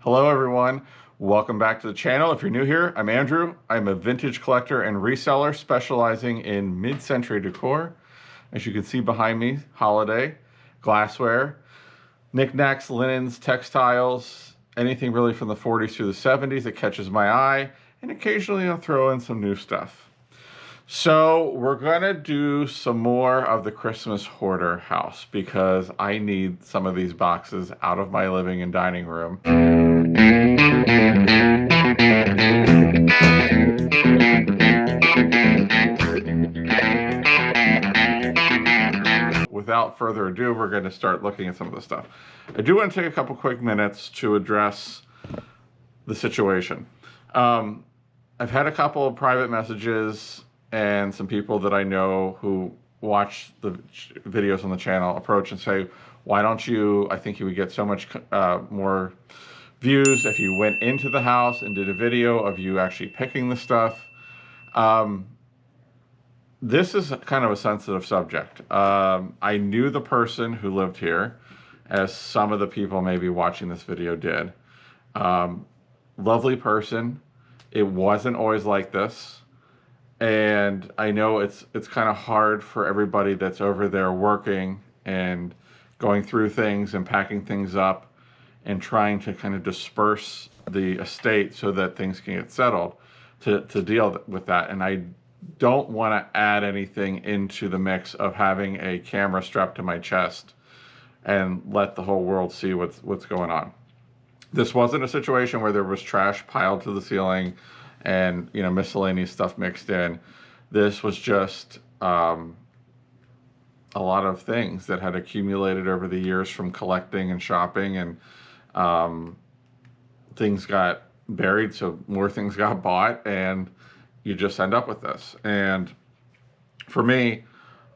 Hello everyone, welcome back to the channel. If you're new here, I'm Andrew. I'm a vintage collector and reseller specializing in mid-century decor. As you can see behind me, holiday, glassware, knickknacks, linens, textiles, anything really from the 40s through the 70s that catches my eye, and occasionally I'll throw in some new stuff. So we're gonna do some more of the Christmas Hoarder house because I need some of these boxes out of my living and dining room. Without further ado, we're going to start looking at some of the stuff. I do want to take a couple quick minutes to address the situation. I've had a couple of private messages and some people that I know who watch the videos on the channel approach and say, why don't you, I think you would get so much more views if you went into the house and did a video of you actually picking the stuff. This is kind of a sensitive subject. I knew the person who lived here, as some of the people maybe watching this video did. Lovely person. It wasn't always like this. And I know it's kind of hard for everybody that's over there working and going through things and packing things up and trying to kind of disperse the estate so that things can get settled to deal with that. And I don't want to add anything into the mix of having a camera strapped to my chest and let the whole world see what's going on. This wasn't a situation where there was trash piled to the ceiling and miscellaneous stuff mixed in. This was just a lot of things that had accumulated over the years from collecting and shopping, and things got buried, so more things got bought, and you just end up with this. And for me,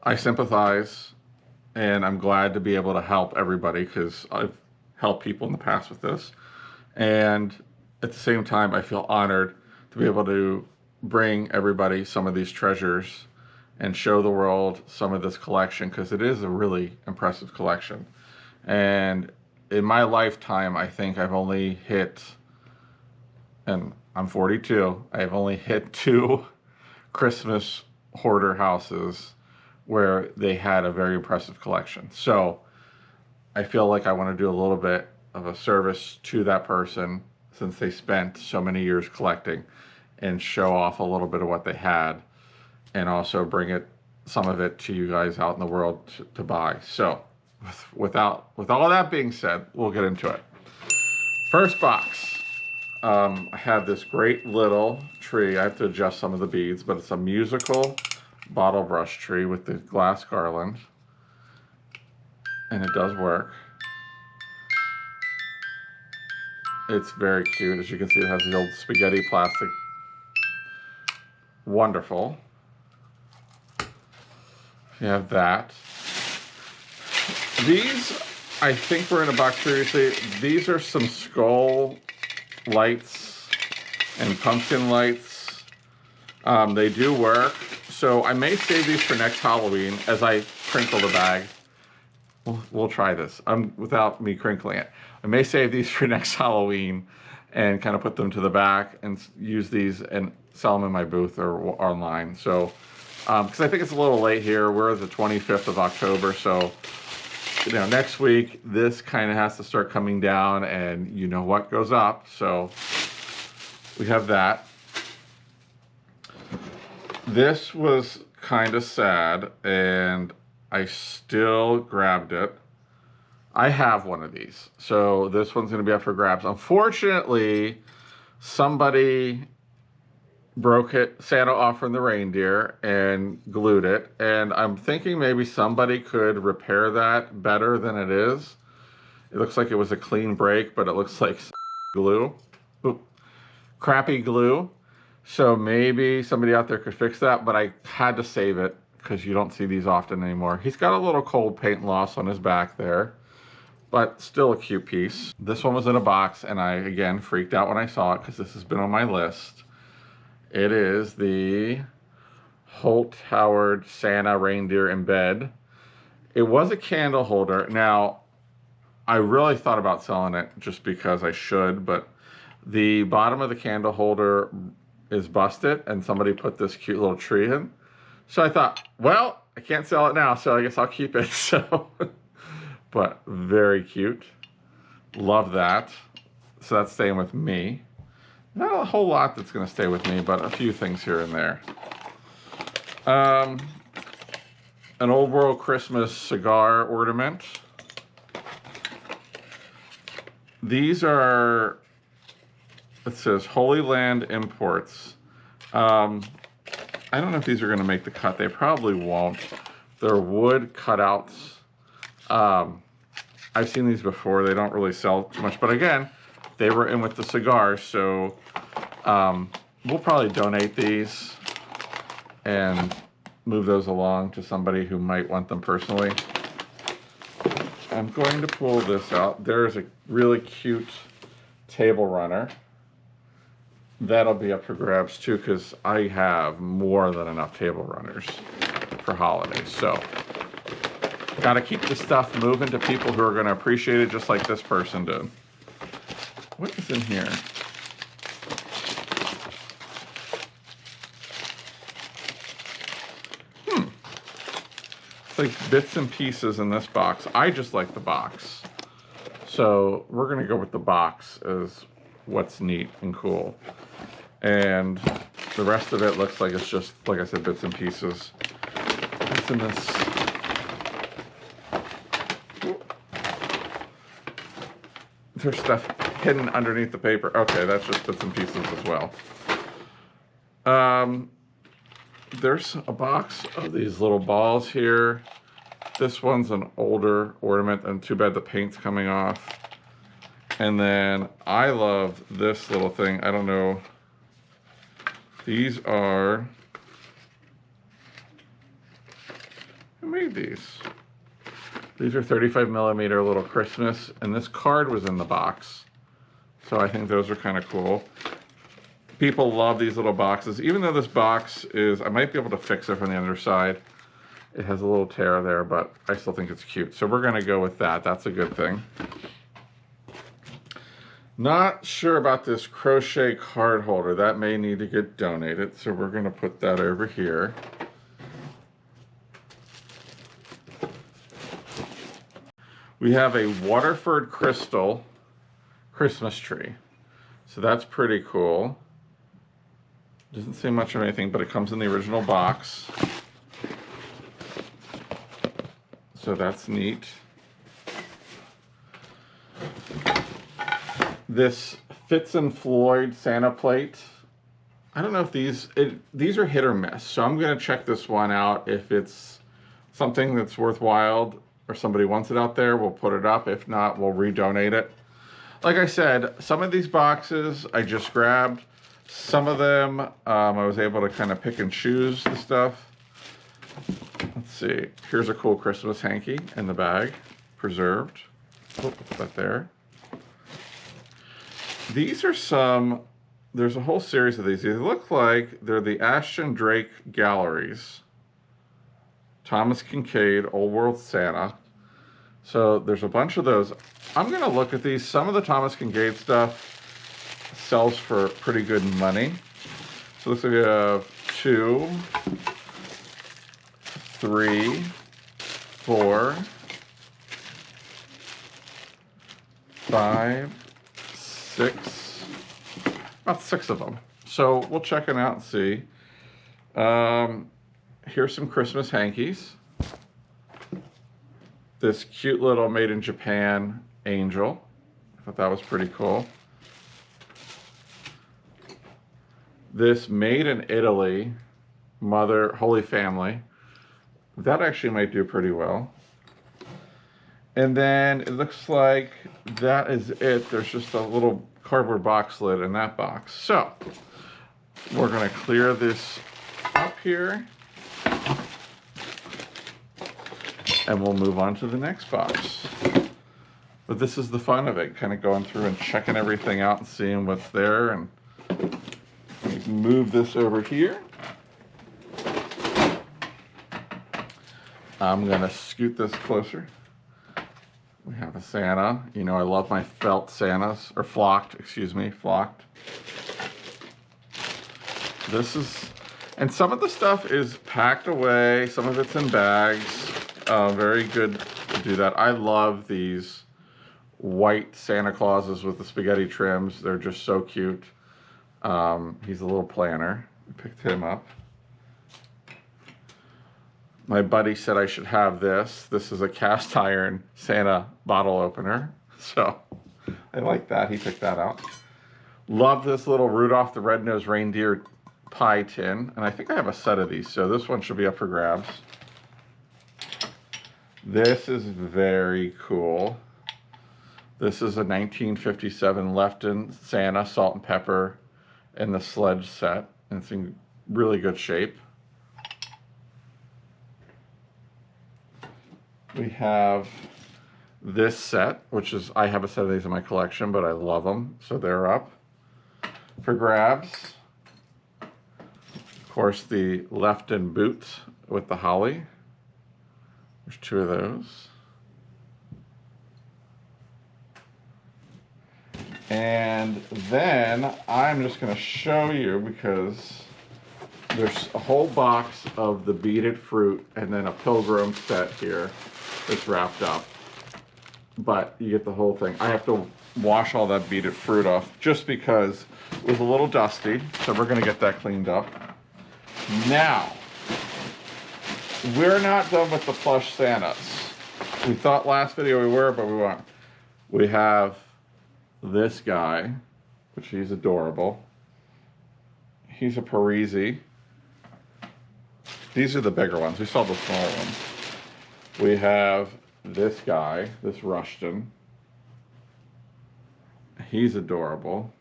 I sympathize, and I'm glad to be able to help everybody because I've helped people in the past with this. And at the same time, I feel honored to be able to bring everybody some of these treasures and show the world some of this collection, because it is a really impressive collection. And in my lifetime, I think I've only hit, and I'm 42, I've only hit 2 Christmas hoarder houses where they had a very impressive collection. So I feel like I want to do a little bit of a service to that person since they spent so many years collecting, and show off a little bit of what they had, and also bring some of it to you guys out in the world to buy. So with all of that being said, we'll get into it. First box. I have this great little tree. I have to adjust some of the beads, but it's a musical bottle brush tree with the glass garland, and it does work. It's very cute. As you can see, it has the old spaghetti plastic. Wonderful. You have that. These, I think were in a box previously. These are some skull lights and pumpkin lights. They do work. So I may save these for next Halloween as I crinkle the bag. We'll try this without me crinkling it. I may save these for next Halloween and kind of put them to the back and use these and sell them in my booth or online. So, because I think it's a little late here. We're the 25th of October, so next week this kind of has to start coming down, and you know what goes up. So we have that. This was kind of sad, and I still grabbed it. I have one of these, so this one's going to be up for grabs. Unfortunately, somebody broke it, Santa off from the reindeer, and glued it. And I'm thinking maybe somebody could repair that better than it is. It looks like it was a clean break, but it looks like glue. Oop. Crappy glue. So maybe somebody out there could fix that, but I had to save it because you don't see these often anymore. He's got a little cold paint loss on his back there, but still a cute piece. This one was in a box, and I, again, freaked out when I saw it because this has been on my list. It is the Holt Howard Santa Reindeer in Bed. It was a candle holder. Now, I really thought about selling it just because I should, but the bottom of the candle holder is busted and somebody put this cute little tree in. So I thought, well, I can't sell it now, so I guess I'll keep it. So, but very cute. Love that. So that's staying with me. Not a whole lot that's going to stay with me, but a few things here and there. An Old World Christmas cigar ornament. These are, it says Holy Land Imports. I don't know if these are going to make the cut. They probably won't. They're wood cutouts. I've seen these before. They don't really sell too much. But again, they were in with the cigars. So we'll probably donate these and move those along to somebody who might want them personally. I'm going to pull this out. There's a really cute table runner. That'll be up for grabs too, because I have more than enough table runners for holidays. So, got to keep the stuff moving to people who are going to appreciate it just like this person did. What is in here? It's like bits and pieces in this box. I just like the box. So we're going to go with the box as what's neat and cool. And the rest of it looks like it's just, like I said, bits and pieces. What's in this? There's stuff hidden underneath the paper. Okay, that's just bits and pieces as well. There's a box of these little balls here. This one's an older ornament, and too bad the paint's coming off. And then I love this little thing. I don't know. These are, who made these? These are 35mm little Christmas, and this card was in the box. So I think those are kind of cool. People love these little boxes. Even though this box is, I might be able to fix it from the underside. It has a little tear there, but I still think it's cute. So we're gonna go with that. That's a good thing. Not sure about this crochet card holder. That may need to get donated. So we're gonna put that over here. We have a Waterford crystal Christmas tree. So that's pretty cool. Doesn't say much of anything, but it comes in the original box. So that's neat. This Fitz and Floyd Santa plate. I don't know if these are hit or miss. So I'm going to check this one out. If it's something that's worthwhile or somebody wants it out there, we'll put it up. If not, we'll redonate it. Like I said, some of these boxes I just grabbed. Some of them I was able to kind of pick and choose the stuff. Let's see. Here's a cool Christmas hanky in the bag, preserved. Oh, put that there. These are some, there's a whole series of these. They look like they're the Ashton Drake Galleries. Thomas Kincaid, Old World Santa. So there's a bunch of those. I'm going to look at these. Some of the Thomas Kincaid stuff sells for pretty good money. So it looks like we have 2, 3, 4, 5, 6, about 6 of them. So we'll check it out and see. Here's some Christmas hankies. This cute little made in Japan angel. I thought that was pretty cool. This made in Italy Mother Holy Family. That actually might do pretty well. And then it looks like that is it. There's just a little cardboard box lid in that box. So we're going to clear this up here. And we'll move on to the next box. But this is the fun of it, kind of going through and checking everything out and seeing what's there. And move this over here. I'm going to scoot this closer. We have a Santa. You know, I love my felt Santas, or flocked, excuse me, flocked. This is, and some of the stuff is packed away. Some of it's in bags. Very good to do that. I love these white Santa Clauses with the spaghetti trims. They're just so cute. He's a little planner. We picked him up. My buddy said I should have this. This is a cast iron Santa bottle opener. So I like that. He picked that out. Love this little Rudolph the Red-Nosed Reindeer pie tin. And I think I have a set of these. So this one should be up for grabs. This is very cool. This is a 1957 Lefton Santa Salt and Pepper in the sledge set. And it's in really good shape. We have this set, which is, I have a set of these in my collection, but I love them. So they're up for grabs. Of course, the Lefton boots with the holly. There's 2 of those. And then I'm just going to show you, because there's a whole box of the beaded fruit and then a pilgrim set here that's wrapped up. But you get the whole thing. I have to wash all that beaded fruit off just because it was a little dusty. So we're going to get that cleaned up. Now, we're not done with the plush Santas. We thought last video we were, but we weren't. We have this guy, which he's adorable. He's a Parisi. These are the bigger ones. We saw the small ones. We have this guy, this Rushton. He's adorable.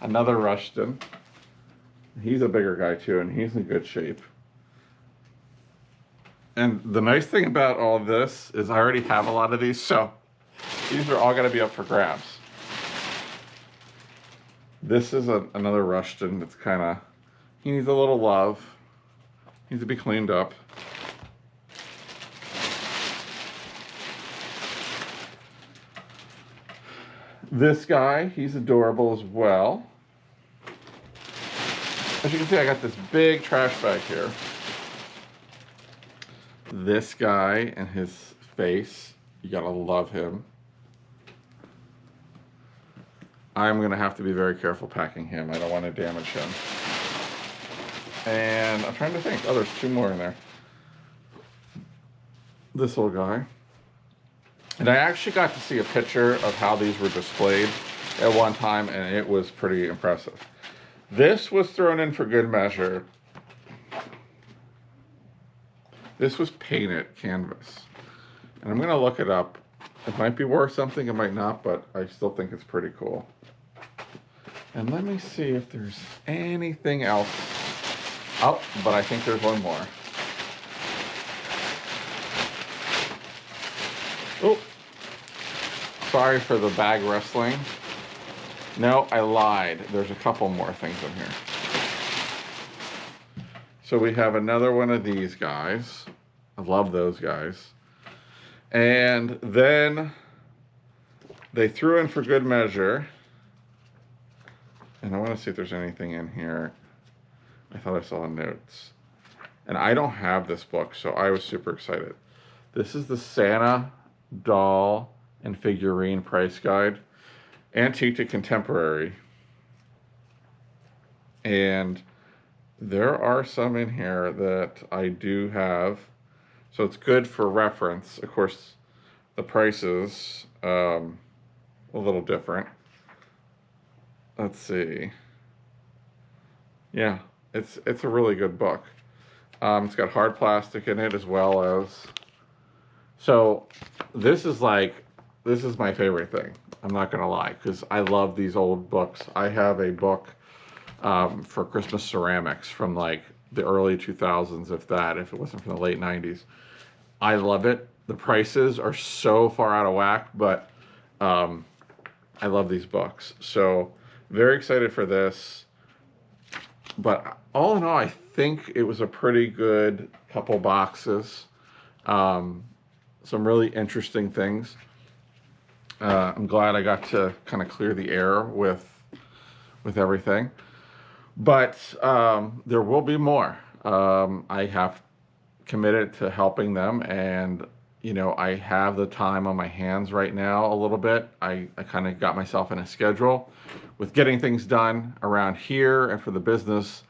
Another Rushton. He's a bigger guy too, and he's in good shape. And the nice thing about all this is I already have a lot of these, so these are all going to be up for grabs. This is another Rushton that's kind of, he needs a little love. Needs to be cleaned up. This guy, he's adorable as well. As you can see, I got this big trash bag here. This guy and his face, you gotta love him. I'm gonna have to be very careful packing him. I don't want to damage him. And I'm trying to think. Oh, there's 2 more in there. This little guy. And I actually got to see a picture of how these were displayed at one time, and it was pretty impressive. This was thrown in for good measure. This was painted canvas. And I'm gonna look it up. It might be worth something, it might not, but I still think it's pretty cool. And let me see if there's anything else. Oh, but I think there's one more. Oh, sorry for the bag rustling. No, I lied. There's a couple more things in here. So we have another one of these guys. I love those guys. And then they threw in for good measure. And I want to see if there's anything in here. I thought I saw notes. And I don't have this book, so I was super excited. This is the Santa doll and figurine price guide. Antique to contemporary. And there are some in here that I do have. So it's good for reference. Of course, the prices a little different. Let's see. Yeah, it's a really good book. It's got hard plastic in it as well as. So this is my favorite thing. I'm not gonna lie, because I love these old books. I have a book for Christmas ceramics from like the early 2000s, if it wasn't from the late 90s. I love it. The prices are so far out of whack, but I love these books. So very excited for this. But all in all, I think it was a pretty good couple boxes. Some really interesting things. I'm glad I got to kind of clear the air with everything. But there will be more. I have committed to helping them, and I have the time on my hands right now a little bit. I kind of got myself in a schedule with getting things done around here and for the business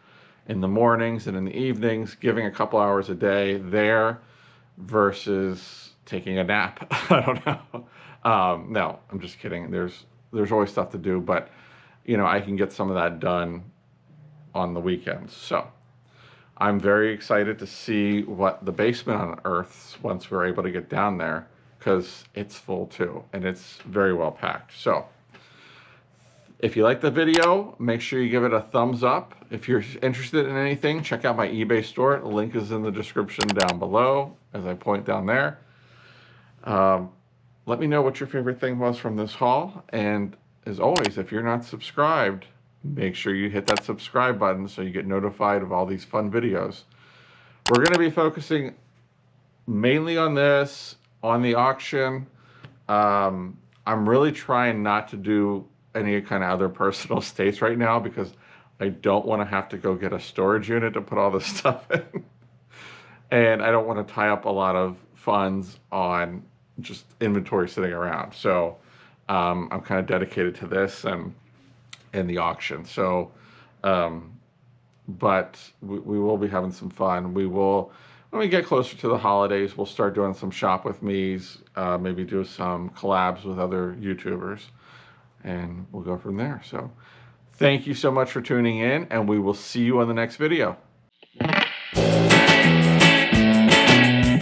in the mornings and in the evenings, giving a couple hours a day there versus taking a nap. I don't know. No, I'm just kidding. There's always stuff to do, but I can get some of that done on the weekends. So I'm very excited to see what the basement unearths once we're able to get down there, because it's full too, and it's very well packed. So if you like the video, make sure you give it a thumbs up. If you're interested in anything, check out my eBay store. The link is in the description down below, as I point down there. Let me know what your favorite thing was from this haul. And as always, if you're not subscribed, make sure you hit that subscribe button so you get notified of all these fun videos. We're going to be focusing mainly on this, on the auction. I'm really trying not to do any kind of other personal estates right now, because I don't want to have to go get a storage unit to put all this stuff in. And I don't want to tie up a lot of funds on just inventory sitting around. So I'm kind of dedicated to this and the auction. So, but we will be having some fun. We will, when we get closer to the holidays, we'll start doing some shop with me's, maybe do some collabs with other YouTubers, and we'll go from there. So thank you so much for tuning in, and we will see you on the next video.